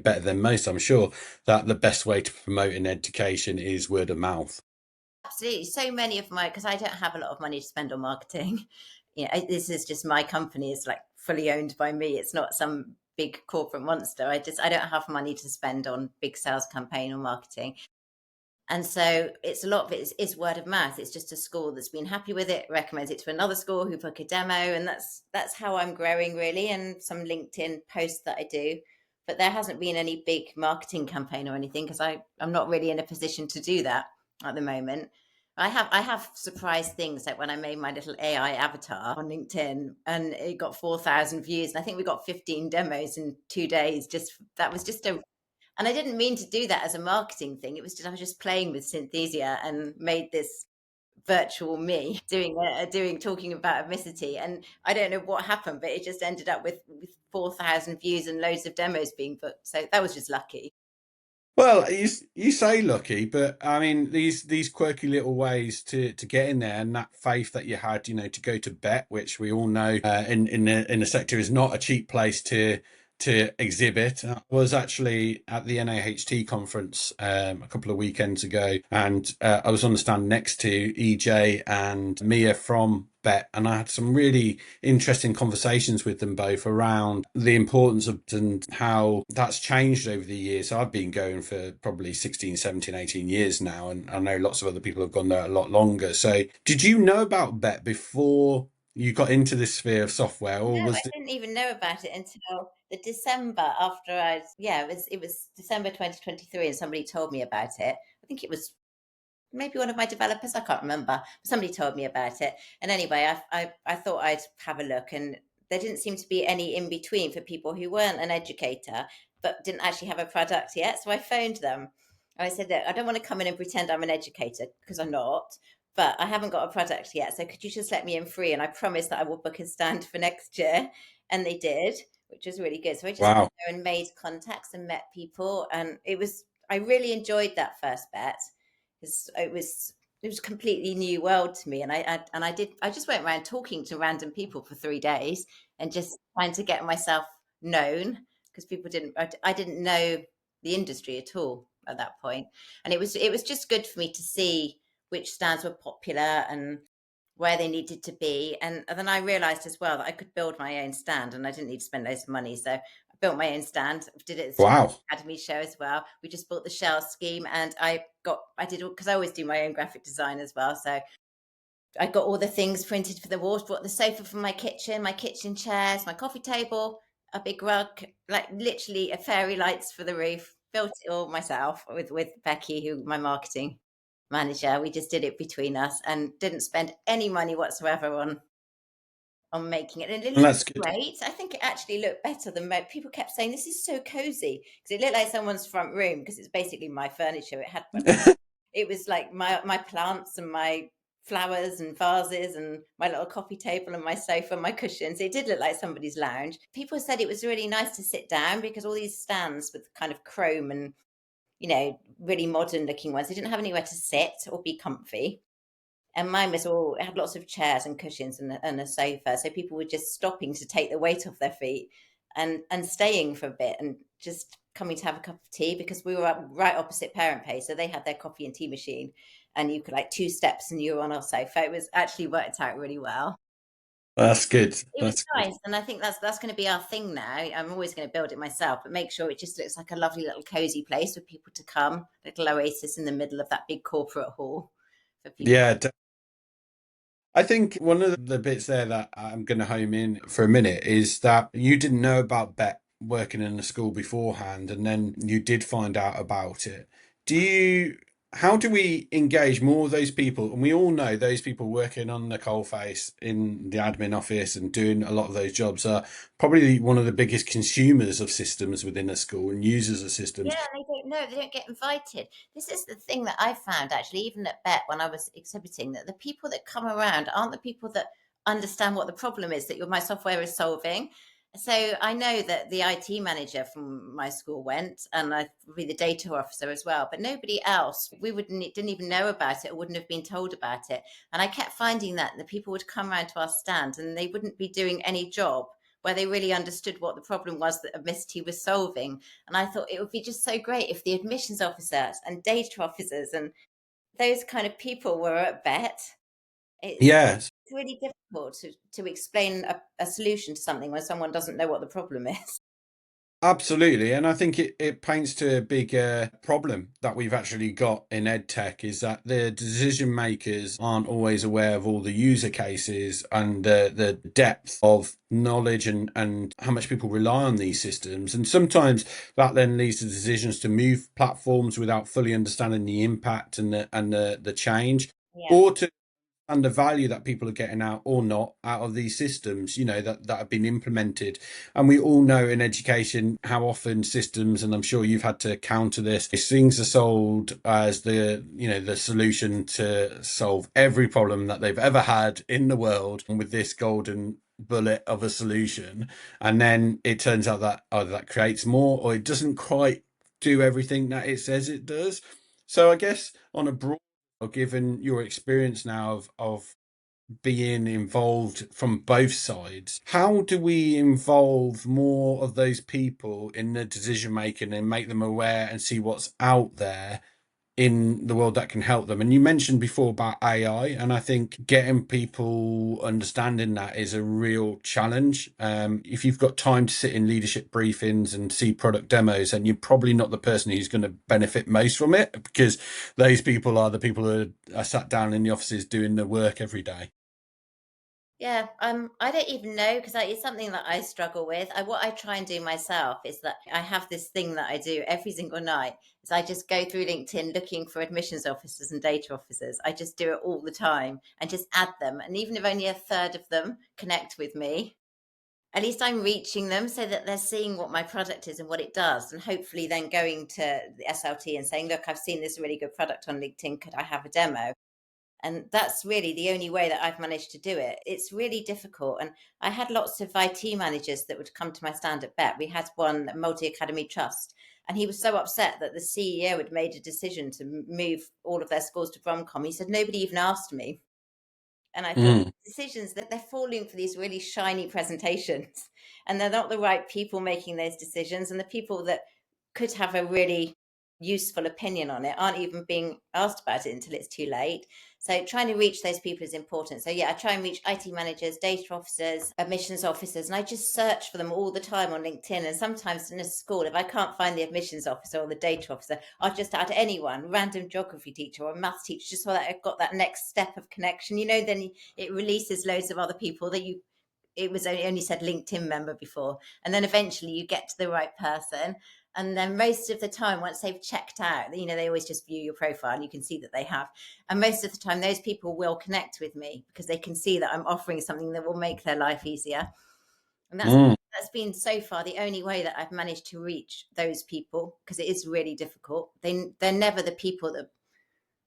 better than most, I'm sure, that the best way to promote an education is word of mouth. Absolutely. So many of because I don't have a lot of money to spend on marketing. This is just my company. It's like fully owned by me. It's not some big corporate monster. I don't have money to spend on big sales campaign or marketing. And so it's a lot of it is word of mouth. It's just a school that's been happy with it, recommends it to another school who book a demo. And that's how I'm growing, really. And some LinkedIn posts that I do. But there hasn't been any big marketing campaign or anything because I'm not really in a position to do that at the moment. I have surprised things, like when I made my little AI avatar on LinkedIn and it got 4,000 views, and I think we got 15 demos in 2 days. That was just a, and I didn't mean to do that as a marketing thing. It was just, I was just playing with Synthesia and made this virtual me doing talking about Admicity, and I don't know what happened, but it just ended up with 4,000 views and loads of demos being booked. So that was just lucky. Well, you say lucky, but I mean these quirky little ways to get in there, and that faith that you had, to go to BET, which we all know in the sector is not a cheap place to exhibit. I was actually at the NAHT conference a couple of weekends ago, and I was on the stand next to EJ and Mia from BET, and I had some really interesting conversations with them both around the importance of and how that's changed over the years. So I've been going for probably 16, 17, 18 years now, and I know lots of other people have gone there a lot longer. So did you know about BET before you got into this sphere of software, or No, was I didn't even know about it until the December after it was December 2023, and somebody told me about it. I think it was maybe one of my developers, I can't remember, but somebody told me about it. And anyway, I thought I'd have a look, and there didn't seem to be any in between for people who weren't an educator but didn't actually have a product yet. So I phoned them. I said, look, I don't want to come in and pretend I'm an educator, because I'm not, but I haven't got a product yet. So could you just let me in free? And I promised that I will book a stand for next year. And they did, which was really good. So I just went wow. there and made contacts and met people. And I really enjoyed that first bet, because it was a completely new world to me. And I just went around talking to random people for 3 days and just trying to get myself known, because I didn't know the industry at all at that point. And it was just good for me to see which stands were popular and where they needed to be. And then I realized as well that I could build my own stand, and I didn't need to spend loads of money. So I built my own stand, did it at the Wow. Academy show as well. We just bought the shell scheme, and I did, because I always do my own graphic design as well. So I got all the things printed for the walls, brought the sofa from my kitchen chairs, my coffee table, a big rug, like literally a fairy lights for the roof, built it all myself with Becky, who my marketing manager. We just did it between us and didn't spend any money whatsoever on making it. And it That's looked good. great. I think it actually looked better than people kept saying. This is so cozy, because it looked like someone's front room, because it's basically my furniture. It was like my plants and my flowers and vases and my little coffee table and my sofa and my cushions. It did look like somebody's lounge. People said it was really nice to sit down, because all these stands with kind of chrome and really modern looking ones, they didn't have anywhere to sit or be comfy. And mine it had lots of chairs and cushions and a sofa. So people were just stopping to take the weight off their feet and staying for a bit and just coming to have a cup of tea, because we were right opposite Parent Pay. So they had their coffee and tea machine, and you could, like, 2 steps and you were on our sofa. It was actually worked out really well. That's good. It was nice, and I think that's going to be our thing now. I'm always going to build it myself, but make sure it just looks like a lovely little cozy place for people to come, little oasis in the middle of that big corporate hall for people. Yeah. I think one of the bits there that I'm going to home in for a minute is that you didn't know about BET working in a school beforehand, and then you did find out about it. How do we engage more of those people? And we all know those people working on the coalface in the admin office and doing a lot of those jobs are probably one of the biggest consumers of systems within a school and users of systems. Yeah, they don't know. They don't get invited. This is the thing that I found, actually, even at BET when I was exhibiting, that the people that come around aren't the people that understand what the problem is that my software is solving. So I know that the IT manager from my school went, and I probably the data officer as well, but nobody else. Didn't even know about it, or wouldn't have been told about it. And I kept finding that the people would come around to our stand, and they wouldn't be doing any job where they really understood what the problem was that Admicity was solving. And I thought it would be just so great if the admissions officers and data officers and those kind of people were at BET. Yes. It's really difficult to explain a solution to something when someone doesn't know what the problem is. Absolutely. And I think it paints to a big problem that we've actually got in EdTech, is that the decision makers aren't always aware of all the user cases and the depth of knowledge and how much people rely on these systems. And sometimes that then leads to decisions to move platforms without fully understanding the impact and the change. Yeah. or to and the value that people are getting out or not out of these systems, that have been implemented. And we all know in education how often systems, and I'm sure you've had to counter this, things are sold as the solution to solve every problem that they've ever had in the world, and with this golden bullet of a solution. And then it turns out that either that creates more, or it doesn't quite do everything that it says it does. So I guess on a broad, given your experience now of being involved from both sides, how do we involve more of those people in the decision making and make them aware and see what's out there in the world that can help them? And you mentioned before about AI, and I think getting people understanding that is a real challenge. If you've got time to sit in leadership briefings and see product demos, then you're probably not the person who's going to benefit most from it, because those people are the people who are sat down in the offices doing the work every day. Yeah, I don't even know, because it's something that I struggle with. What I try and do myself is that I have this thing that I do every single night. Is I just go through LinkedIn looking for admissions officers and data officers. I just do it all the time and just add them. And even if only a third of them connect with me, at least I'm reaching them so that they're seeing what my product is and what it does. And hopefully then going to the SLT and saying, look, I've seen this really good product on LinkedIn. Could I have a demo? And that's really the only way that I've managed to do it. It's really difficult. And I had lots of IT managers that would come to my stand at BET. We had one Multi Academy Trust, and he was so upset that the CEO had made a decision to move all of their schools to Bromcom. He said, nobody even asked me. And I thought, decisions that they're falling for these really shiny presentations, and they're not the right people making those decisions. And the people that could have a really useful opinion on it aren't even being asked about it until it's too late. So trying to reach those people is important. So yeah, I try and reach IT managers, data officers, admissions officers, and I just search for them all the time on LinkedIn. And sometimes in a school, if I can't find the admissions officer or the data officer, I'll just add anyone, random geography teacher or maths teacher, just so that I've got that next step of connection. Then it releases loads of other people that it was only said LinkedIn member before. And then eventually you get to the right person. And then most of the time, once they've checked out, they always just view your profile and you can see that they have. And most of the time, those people will connect with me because they can see that I'm offering something that will make their life easier. And that's been so far the only way that I've managed to reach those people, because it is really difficult. They're never the people that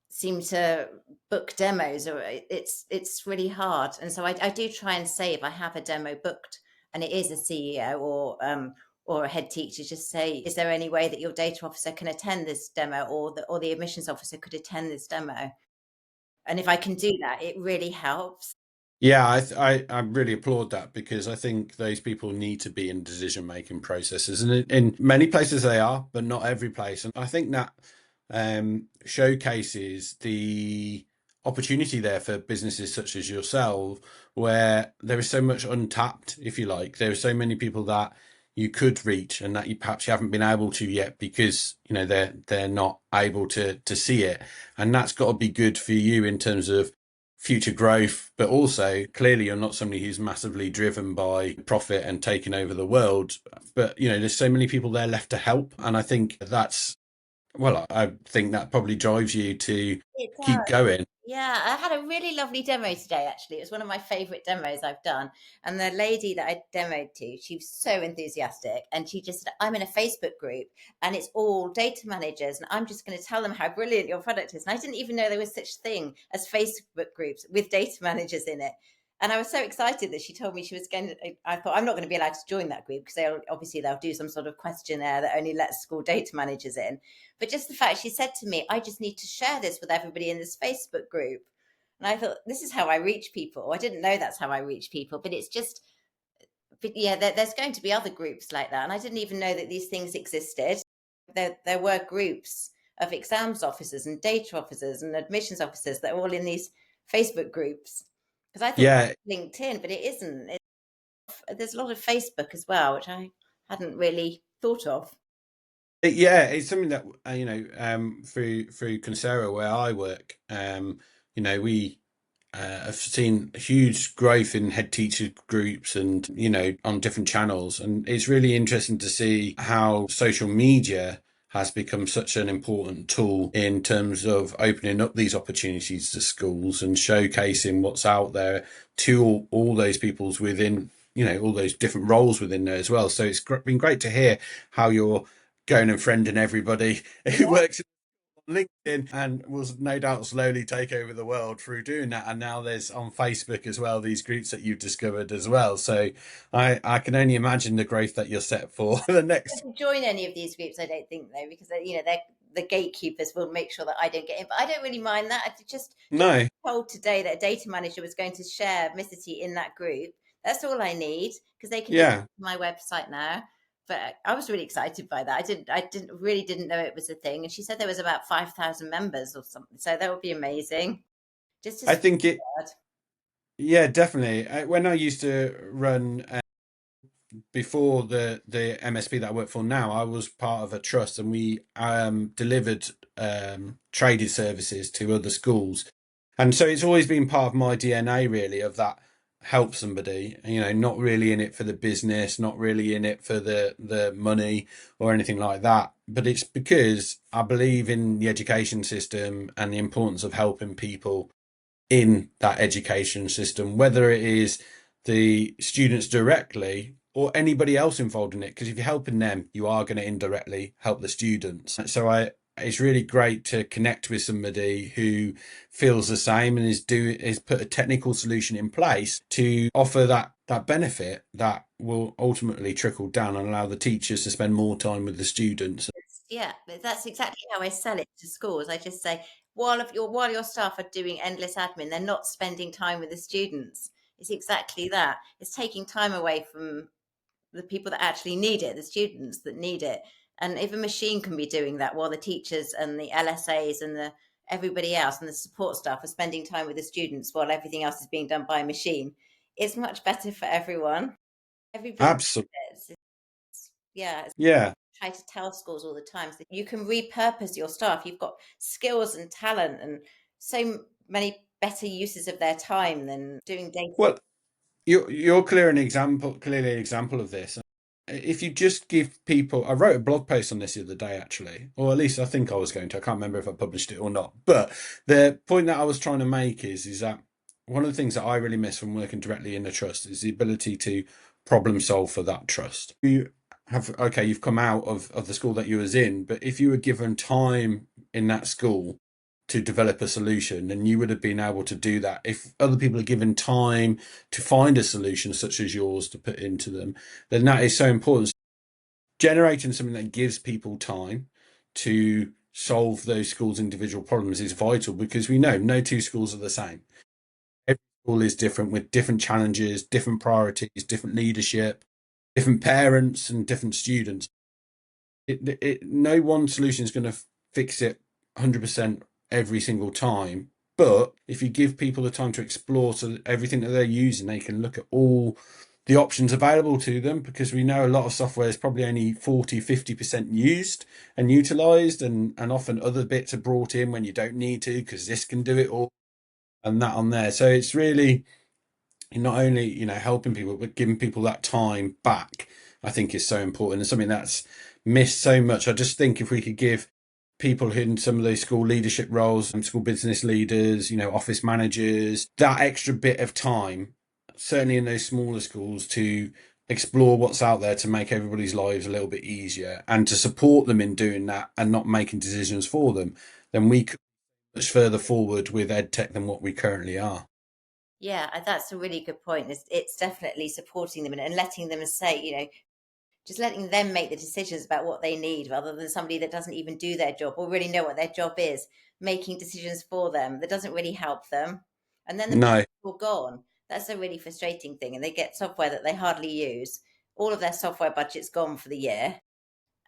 seem to book demos, or it's really hard. And so I do try and say, if I have a demo booked and it is a CEO or a head teacher, just say, is there any way that your data officer can attend this demo, or the admissions officer could attend this demo? And if I can do that, it really helps. Yeah, I really applaud that, because I think those people need to be in decision-making processes, and in many places they are, but not every place. And I think that showcases the opportunity there for businesses such as yourself, where there is so much untapped, if you like. There are so many people that you could reach and that you perhaps you haven't been able to yet, because they're not able to see it. And that's got to be good for you in terms of future growth, but also clearly you're not somebody who's massively driven by profit and taking over the world. But there's so many people there left to help, and I think I think that probably drives you to keep going. Yeah, I had a really lovely demo today, actually. It was one of my favorite demos I've done. And the lady that I demoed to, she was so enthusiastic. And she just said, I'm in a Facebook group and it's all data managers. And I'm just going to tell them how brilliant your product is. And I didn't even know there was such a thing as Facebook groups with data managers in it. And I was so excited that she told me she was going to. I thought, I'm not going to be allowed to join that group, because they'll do some sort of questionnaire that only lets school data managers in. But just the fact she said to me, I just need to share this with everybody in this Facebook group. And I thought, this is how I reach people. I didn't know that's how I reach people, but it's just, but yeah, there's going to be other groups like that. And I didn't even know that these things existed. There were groups of exams officers and data officers and admissions officers that are all in these Facebook groups. Because I thought LinkedIn, but it isn't. There's a lot of Facebook as well, which I hadn't really thought of. Yeah, it's something that through Coursera, where I work, we have seen huge growth in head teacher groups and on different channels, and it's really interesting to see how social media has become such an important tool in terms of opening up these opportunities to schools and showcasing what's out there to all those peoples within, all those different roles within there as well. So it's been great to hear how you're going and friending everybody who works LinkedIn and will no doubt slowly take over the world through doing that. And now there's on Facebook as well, these groups that you've discovered as well. So I can only imagine the growth that you're set for the next. Join any of these groups, I don't think, though, because they're the gatekeepers will make sure that I don't get in. But I don't really mind that. I just No. told today that a data manager was going to share Admicity in that group. That's all I need, because they can do my website now. But I was really excited by that. I didn't know it was a thing. And she said there was about 5,000 members or something. So that would be amazing. I think it. Yeah, definitely. When I used to run before the MSP that I work for now, I was part of a trust, and we delivered traded services to other schools. And so it's always been part of my DNA, really, of that help somebody, not really in it for the business, not really in it for the money or anything like that. But it's because I believe in the education system and the importance of helping people in that education system, whether it is the students directly or anybody else involved in it. Because if you're helping them, you are going to indirectly help the students. So it's really great to connect with somebody who feels the same and is put a technical solution in place to offer that benefit that will ultimately trickle down and allow the teachers to spend more time with the students. Yeah, but that's exactly how I sell it to schools. I just say, while your staff are doing endless admin, they're not spending time with the students. It's exactly that. It's taking time away from the people that actually need it, the students that need it. And if a machine can be doing that while the teachers and the LSAs and everybody else and the support staff are spending time with the students while everything else is being done by a machine, it's much better for everyone. Everybody. Absolutely. Yeah. Try to tell schools all the time that you can repurpose your staff. You've got skills and talent and so many better uses of their time than doing data. Well, you're clearly an example of this. If you just give people, I wrote a blog post on this the other day, actually, or at least I think I was going to. I can't remember if I published it or not. But the point that I was trying to make is that one of the things that I really miss from working directly in the trust is the ability to problem solve for that trust. You've come out of the school that you was in, but if you were given time in that school to develop a solution, then you would have been able to do that. If other people are given time to find a solution such as yours to put into them, then that is so important. Generating something that gives people time to solve those schools' individual problems is vital, because we know no two schools are the same. Every school is different, with different challenges, different priorities, different leadership, different parents and different students. No one solution is going to fix it 100% every single time. But if you give people the time to explore, so that everything that they're using, they can look at all the options available to them, because we know a lot of software is probably only 40-50% used and utilized, and often other bits are brought in when you don't need to, because this can do it all and that on there. So it's really not only helping people, but giving people that time back, I think, is so important, and something that's missed so much. I just think if we could give people in some of those school leadership roles, school business leaders, office managers, that extra bit of time, certainly in those smaller schools, to explore what's out there to make everybody's lives a little bit easier, and to support them in doing that and not making decisions for them, then we could be much further forward with EdTech than what we currently are. Yeah, that's a really good point. It's definitely supporting them and letting them say, just letting them make the decisions about what they need, rather than somebody that doesn't even do their job or really know what their job is, making decisions for them. That doesn't really help them. And then the people are gone. That's a really frustrating thing. And they get software that they hardly use. All of their software budget's gone for the year.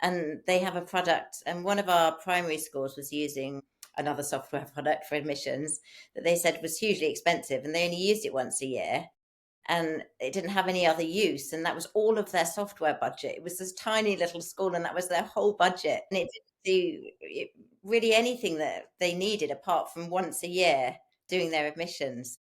And they have a product. And one of our primary schools was using another software product for admissions that they said was hugely expensive. And they only used it once a year. And it didn't have any other use, and that was all of their software budget. It was this tiny little school, and that was their whole budget, and it didn't do really anything that they needed apart from once a year doing their admissions.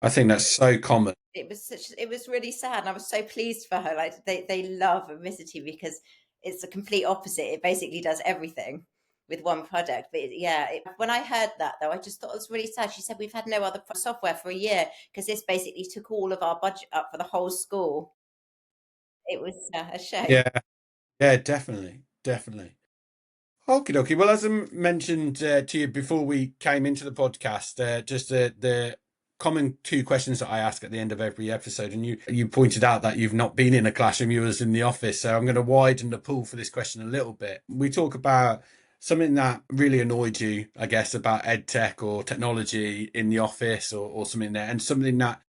I think that's so common. It was really sad, and I was so pleased for her. Like they love Admicity because it's the complete opposite. It basically does everything with one product. But when I heard that, though, I just thought it was really sad. She said, we've had no other software for a year because this basically took all of our budget up for the whole school. It was a shame. Yeah, definitely. Okie dokie. Well, as I mentioned to you before we came into the podcast, just the common two questions that I ask at the end of every episode, and you pointed out that you've not been in a classroom, you was in the office, so I'm going to widen the pool for this question a little bit. We talk about something that really annoyed you, I guess, about ed tech or technology in the office or something there, and something that,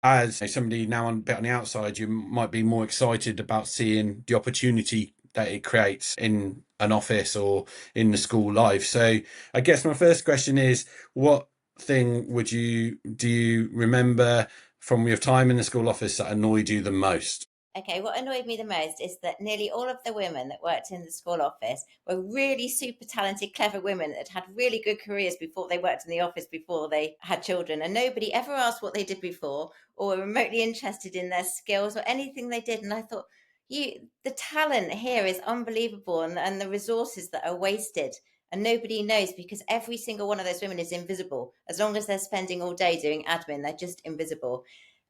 as somebody now a bit on the outside, you might be more excited about seeing the opportunity that it creates in an office or in the school life. So I guess my first question is, what thing do you remember from your time in the school office that annoyed you the most? Okay, what annoyed me the most is that nearly all of the women that worked in the school office were really super talented, clever women that had really good careers before they worked in the office, before they had children. And nobody ever asked what they did before or were remotely interested in their skills or anything they did. And I thought, the talent here is unbelievable, and the resources that are wasted. And nobody knows, because every single one of those women is invisible. As long as they're spending all day doing admin, they're just invisible.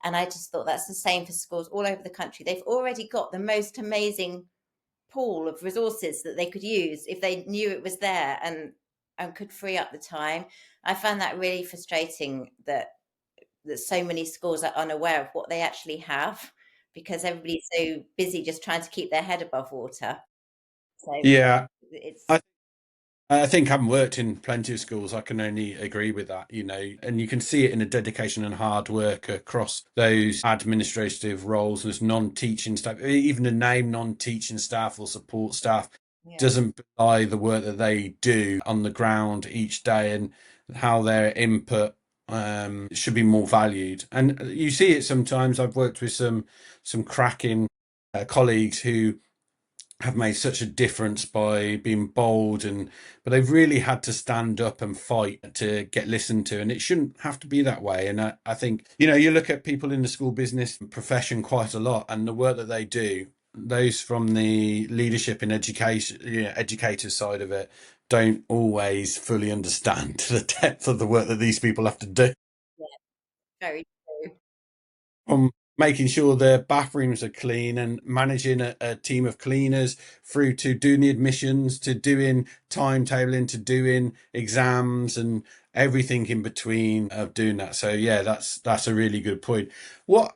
And I just thought that's the same for schools all over the country. They've already got the most amazing pool of resources that they could use if they knew it was there and could free up the time. I found that really frustrating that so many schools are unaware of what they actually have, because everybody's so busy just trying to keep their head above water. So Yeah, it's I think, having worked in plenty of schools, I can only agree with that, and you can see it in the dedication and hard work across those administrative roles. There's non-teaching staff, even the name non-teaching staff or support staff doesn't belie the work that they do on the ground each day, and how their input should be more valued. And you see it sometimes. I've worked with some cracking colleagues who have made such a difference by being bold, but they've really had to stand up and fight to get listened to, and it shouldn't have to be that way. And I think, you look at people in the school business profession quite a lot, and the work that they do, those from the leadership in education, educator side of it, don't always fully understand the depth of the work that these people have to do. very true. From making sure the bathrooms are clean and managing a team of cleaners, through to doing the admissions, to doing timetabling, to doing exams, and everything in between of doing that. So yeah, that's a really good point. What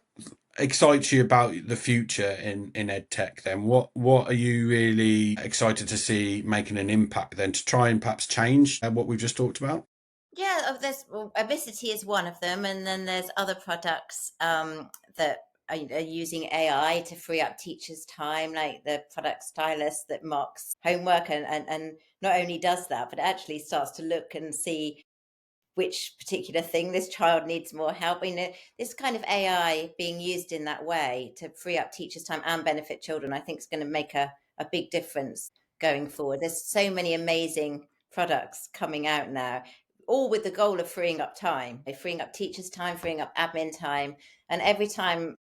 excites you about the future in ed tech then? What are you really excited to see making an impact then, to try and perhaps change what we've just talked about? Yeah, Admicity is one of them, and then there's other products that are using AI to free up teachers' time, like the product stylist that marks homework and not only does that, but actually starts to look and see which particular thing this child needs more help. This kind of AI being used in that way to free up teachers' time and benefit children, I think is going to make a big difference going forward. There's so many amazing products coming out now, all with the goal of freeing up time, freeing up teachers' time, freeing up admin time. And every time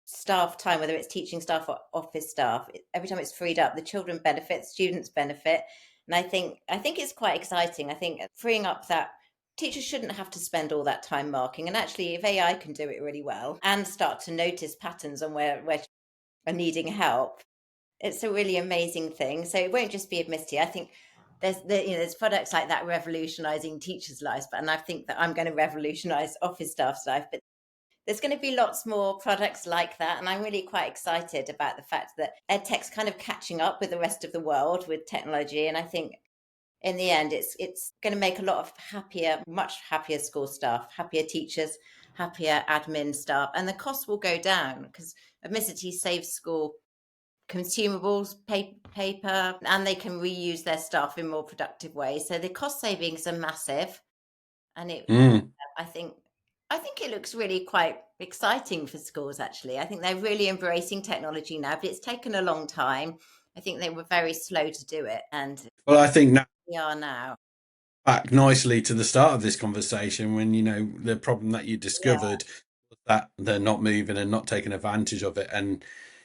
staff time, whether it's teaching staff or office staff, every time it's freed up, the children benefit, students benefit. And I think it's quite exciting. I think freeing up that, teachers shouldn't have to spend all that time marking. And actually, if AI can do it really well and start to notice patterns on where are needing help, it's a really amazing thing. So it won't just be Admicity. I think there's products like that revolutionising teachers' lives, and I think that I'm going to revolutionise office staff's life. But there's going to be lots more products like that, and I'm really quite excited about the fact that EdTech's kind of catching up with the rest of the world with technology. And I think in the end, it's going to make a lot of much happier school staff, happier teachers, happier admin staff, and the costs will go down because Admicity saves school consumables, paper, and they can reuse their staff in more productive ways. So the cost savings are massive, and I think it looks really quite exciting for schools. Actually, I think they're really embracing technology now, but it's taken a long time. I think they were very slow to do it, and well, I think we are now. Back nicely to the start of this conversation, when the problem that you discovered was that they're not moving and not taking advantage of it, and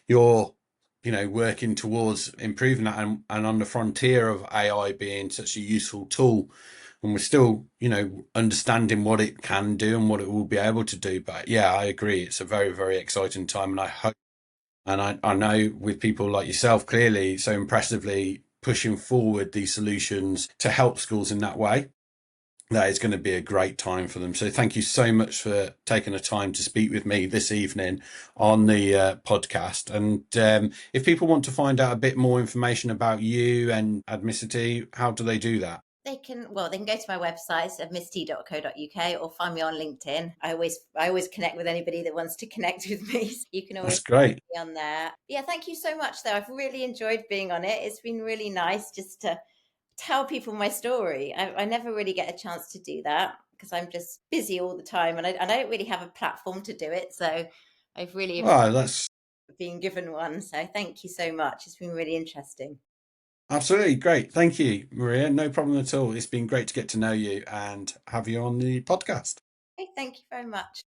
your working towards improving that, and on the frontier of AI being such a useful tool, and we're still, understanding what it can do and what it will be able to do. But yeah, I agree. It's a very, very exciting time. And I hope, and I know with people like yourself, clearly so impressively pushing forward these solutions to help schools in that way, that is going to be a great time for them. So thank you so much for taking the time to speak with me this evening on the podcast. And if people want to find out a bit more information about you and Admicity, how do they do that? They can go to my website, admicity.co.uk, or find me on LinkedIn. I always connect with anybody that wants to connect with me. So you can always That's great. be on there. Yeah, thank you so much, though. I've really enjoyed being on it. It's been really nice just to tell people my story. I never really get a chance to do that because I'm just busy all the time, and I don't really have a platform to do it. So I've really been given one. So thank you so much. It's been really interesting. Absolutely great. Thank you, Maria. No problem at all. It's been great to get to know you and have you on the podcast. Okay, thank you very much.